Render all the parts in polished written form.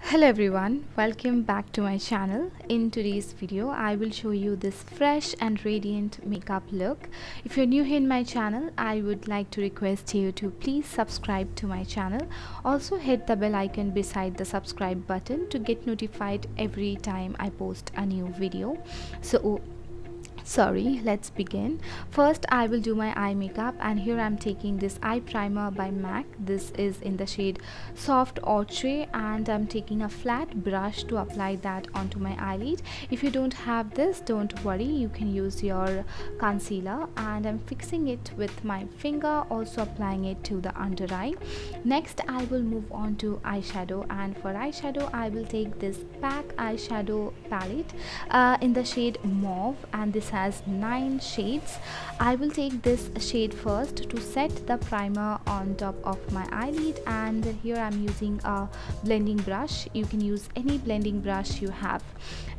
Hello everyone, welcome back to my channel. In today's video I will show you this fresh and radiant makeup look. If you're new here in my channel, I would like to request you to please subscribe to my channel. Also hit the bell icon beside the subscribe button to get notified every time I post a new video. Let's begin. First I will do my eye makeup, and here I'm taking this eye primer by MAC. This is in the shade Soft Ochre, and I'm taking a flat brush to apply that onto my eyelid. If you don't have this, don't worry, you can use your concealer, and I'm fixing it with my finger, also applying it to the under eye. Next I will move on to eyeshadow, and for eyeshadow I will take this PAC eyeshadow palette in the shade Mauve, and this has 9 shades. I will take this shade first to set the primer on top of my eyelid, and here I'm using a blending brush. You can use any blending brush you have.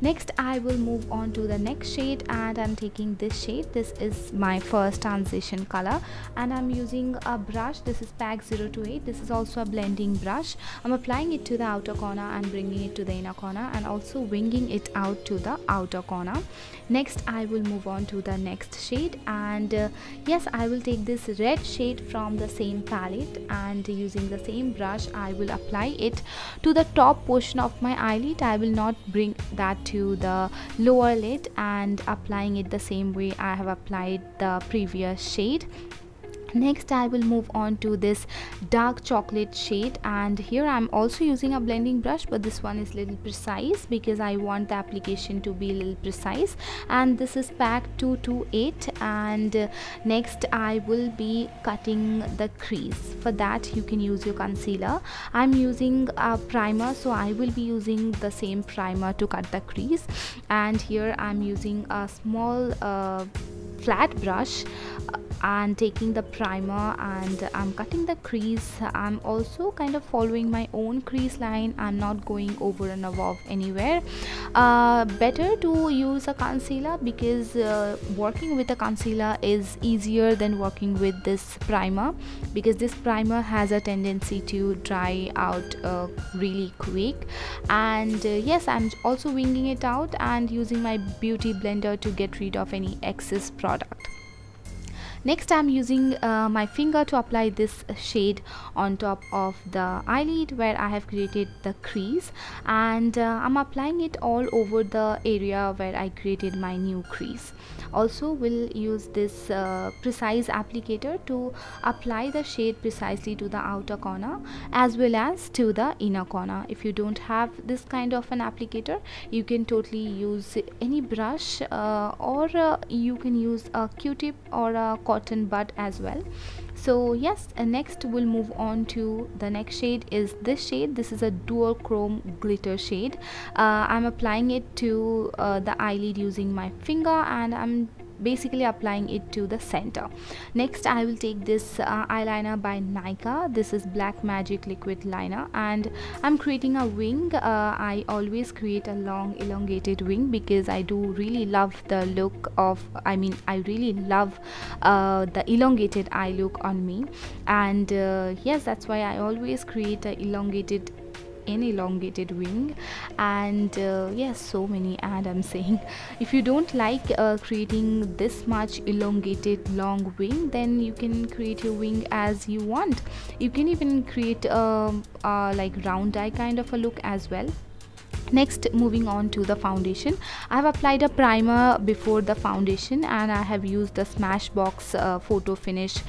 Next I will move on to the next shade, and I'm taking this shade. This is my first transition color, and I'm using a brush. This is PAC 028. This is also a blending brush. I'm applying it to the outer corner and bringing it to the inner corner, and also winging it out to the outer corner. Next I will move on to the next shade, and yes, I will take this red shade from the same palette, and using the same brush I will apply it to the top portion of my eyelid. I will not bring that to the lower lid, and applying it the same way I have applied the previous shade. Next I will move on to this dark chocolate shade, and here I'm also using a blending brush, but this one is little precise because I want the application to be a little precise, and this is PAC 228. And next I will be cutting the crease. For that you can use your concealer. I'm using a primer, so I will be using the same primer to cut the crease, and here I'm using a small flat brush and taking the primer, and I'm cutting the crease. I'm also kind of following my own crease line. I'm not going over and above anywhere. Better to use a concealer because working with a concealer is easier than working with this primer, because this primer has a tendency to dry out really quick. And yes, I'm also winging it out and using my beauty blender to get rid of any excess product. Next I'm using my finger to apply this shade on top of the eyelid where I have created the crease, and I'm applying it all over the area where I created my new crease. Also will use this precise applicator to apply the shade precisely to the outer corner as well as to the inner corner. If you don't have this kind of an applicator, you can totally use any brush, or you can use a Q-tip or a cotton bud as well. So yes, next we'll move on to the next shade. Is this shade. This is a duochrome glitter shade. I'm applying it to the eyelid using my finger, and I'm basically applying it to the center. Next I will take this eyeliner by Nykaa. This is Black Magic liquid liner, and I'm creating a wing. I always create a long elongated wing because I do really love the look of, I really love the elongated eye look on me, and yes, that's why I always create a elongated wing. And yes, so many, and I'm saying if you don't like creating this much elongated long wing, then you can create your wing as you want. You can even create like round eye kind of a look as well. Next, moving on to the foundation, I have applied a primer before the foundation, and I have used the Smashbox Photo Finish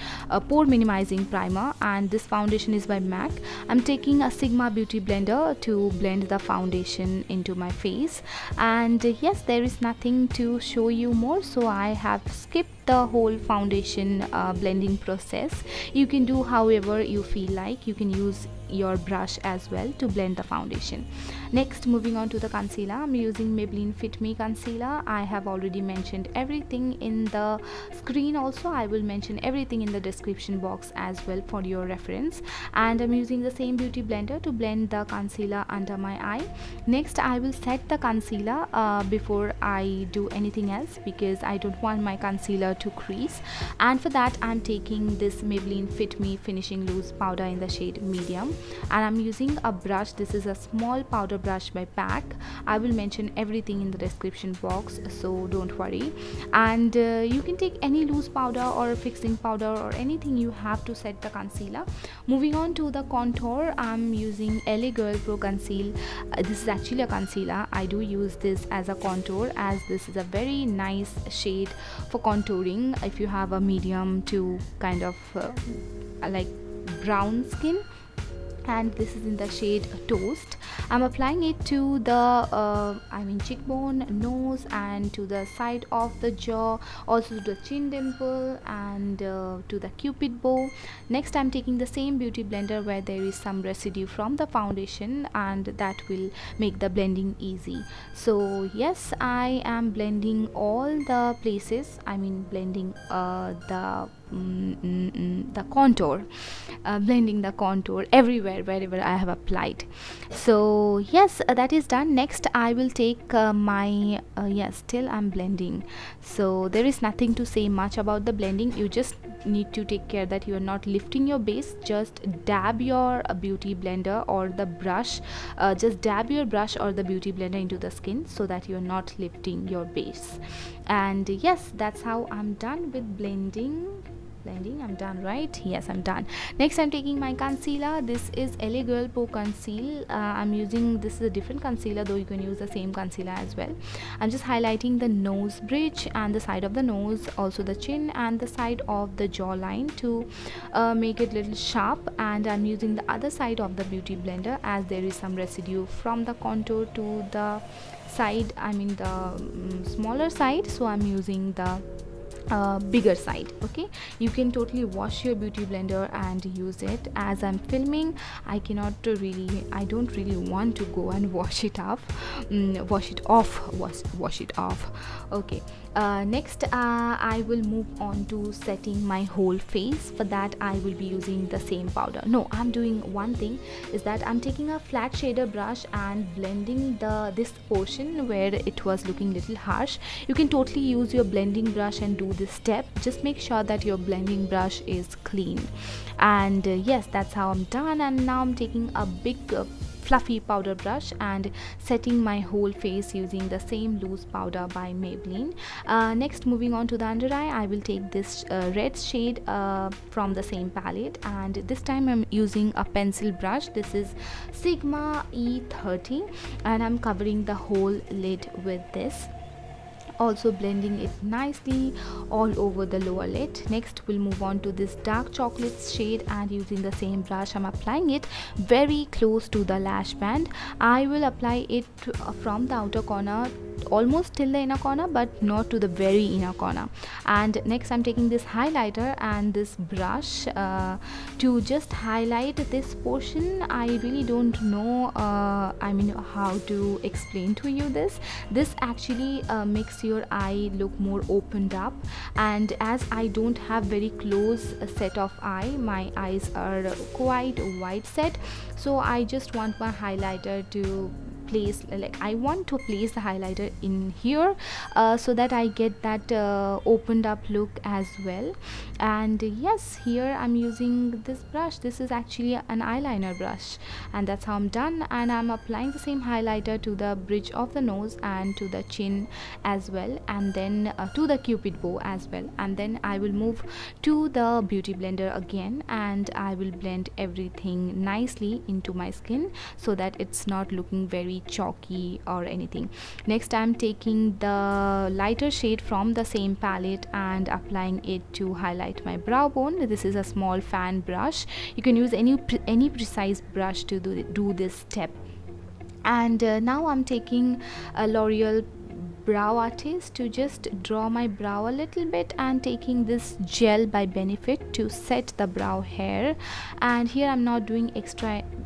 pore minimizing primer, and this foundation is by MAC. I'm taking a Sigma beauty blender to blend the foundation into my face, and yes, there is nothing to show you more, so I have skipped the whole foundation blending process. You can do however you feel like. You can use your brush as well to blend the foundation. Next, moving on to the concealer, I'm using Maybelline Fit Me concealer. I have already mentioned everything in the screen. Also, I will mention everything in the description box as well for your reference. And I'm using the same beauty blender to blend the concealer under my eye. Next, I will set the concealer before I do anything else, because I don't want my concealer to crease. And for that, I'm taking this Maybelline Fit Me finishing loose powder in the shade medium. And I'm using a brush. This is a small powder brush by PAC. I will mention everything in the description box, so don't worry. And you can take any loose powder or fixing powder or anything you have to set the concealer. Moving on to the contour, I'm using LA Girl Pro Conceal. This is actually a concealer. I do use this as a contour, as this is a very nice shade for contouring if you have a medium to kind of like brown skin. And this is in the shade Toast. I'm applying it to the cheekbone, nose, and to the side of the jaw, also to the chin dimple, and to the cupid bow. Next, I'm taking the same beauty blender where there is some residue from the foundation, and that will make the blending easy. So yes, I am blending all the places. Blending the contour, blending the contour everywhere wherever I have applied. So yes, that is done. Next I will take my still I'm blending, so there is nothing to say much about the blending. You just need to take care that you are not lifting your base. Just dab your beauty blender or the brush, just dab your brush or the beauty blender into the skin so that you are not lifting your base. And yes, that's how I'm done with blending. I'm done, right? Yes, I'm done. Next, I'm taking my concealer. This is LA Girl Pro Conceal. I'm using, this is a different concealer, though you can use the same concealer as well. I'm just highlighting the nose bridge and the side of the nose, also the chin and the side of the jawline to make it little sharp. And I'm using the other side of the beauty blender as there is some residue from the contour to the side, the smaller side, so I'm using the bigger side. Okay, you can totally wash your beauty blender and use it. As I'm filming, I don't really want to go and wash it off. Okay, next I will move on to setting my whole face. For that I will be using the same powder. No, I'm doing one thing, is that I'm taking a flat shader brush and blending this portion where it was looking little harsh. You can totally use your blending brush and do this step. Just make sure that your blending brush is clean. And yes, that's how I'm done. And now I'm taking a big fluffy powder brush and setting my whole face using the same loose powder by Maybelline. Next, moving on to the under eye, I will take this red shade from the same palette, and this time I'm using a pencil brush. This is Sigma E30, and I'm covering the whole lid with this, also blending it nicely all over the lower lid. Next, we'll move on to this dark chocolate shade, and using the same brush I'm applying it very close to the lash band. I will apply it from the outer corner almost till the inner corner, but not to the very inner corner. And next, I'm taking this highlighter and this brush to just highlight this portion. I really don't know how to explain to you this. This actually makes your eye look more opened up, and as I don't have very close set of eye, my eyes are quite wide set, so I just want my highlighter to place, I want to place the highlighter in here so that I get that opened up look as well. And yes, here I'm using this brush. This is actually an eyeliner brush, and that's how I'm done. And I'm applying the same highlighter to the bridge of the nose and to the chin as well, and then to the cupid bow as well. And then I will move to the beauty blender again, and I will blend everything nicely into my skin so that it's not looking very chalky or anything. Next, I'm taking the lighter shade from the same palette and applying it to highlight my brow bone. This is a small fan brush. You can use any precise brush to do this step. And now I'm taking a L'Oreal Brow Artist to just draw my brow a little bit, and taking this gel by Benefit to set the brow hair. And here I'm not doing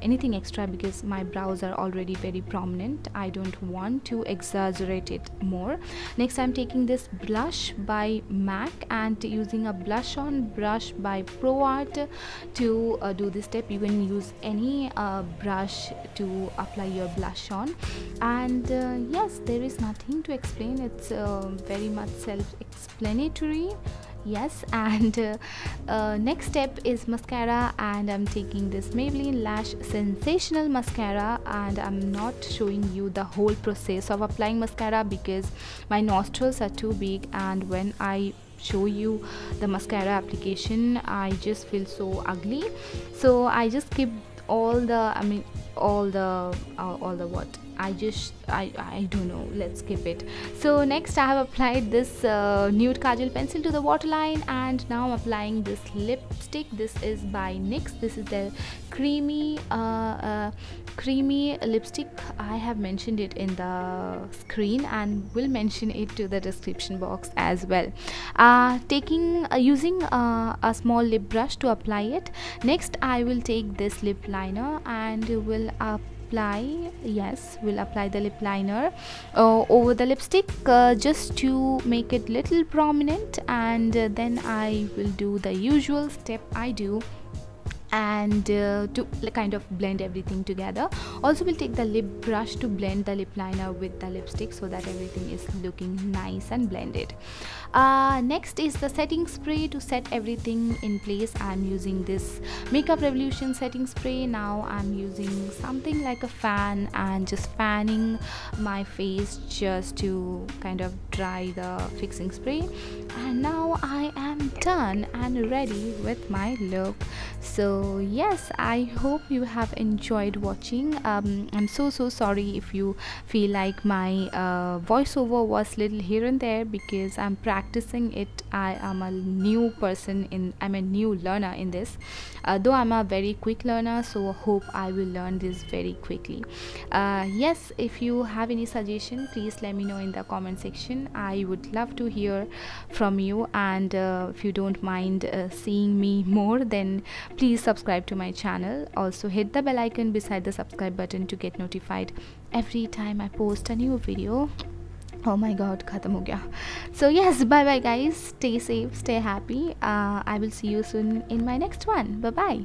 anything extra because my brows are already very prominent. I don't want to exaggerate it more. Next, I'm taking this blush by MAC and using a blush on brush by ProArt to do this step. You can use any brush to apply your blush on. And yes, there is nothing to explain. It's very much self-explanatory. Yes, and next step is mascara, and I'm taking this Maybelline Lash Sensational Mascara, and I'm not showing you the whole process of applying mascara because my nostrils are too big, and when I show you the mascara application I just feel so ugly, so I just skip all the all the what I don't know, let's skip it. So next I have applied this nude kajal pencil to the waterline, and now I'm applying this lipstick. This is by NYX. This is the creamy creamy lipstick. I have mentioned it in the screen and will mention it to the description box as well. Taking using a small lip brush to apply it. Next I will take this lip liner and will we'll apply the lip liner over the lipstick just to make it little prominent, and then I will do the usual step I do, and to kind of blend everything together. Also we'll take the lip brush to blend the lip liner with the lipstick so that everything is looking nice and blended. Next is the setting spray to set everything in place. I'm using this Makeup Revolution setting spray. Now I'm using something like a fan and just fanning my face just to kind of dry the fixing spray, and now I am done and ready with my look. So yes, I hope you have enjoyed watching. I'm so sorry if you feel like my voiceover was little here and there because I'm practicing it. I am a new person I'm a new learner in this, though I'm a very quick learner, so hope I will learn this very quickly. Yes, if you have any suggestion, please let me know in the comment section. I would love to hear from you, and if you don't mind seeing me more, then please subscribe to my channel. Also hit the bell icon beside the subscribe button to get notified every time I post a new video. Oh my god, khatam ho gaya. So yes, bye bye guys, stay safe, stay happy. I will see you soon in my next one. Bye bye.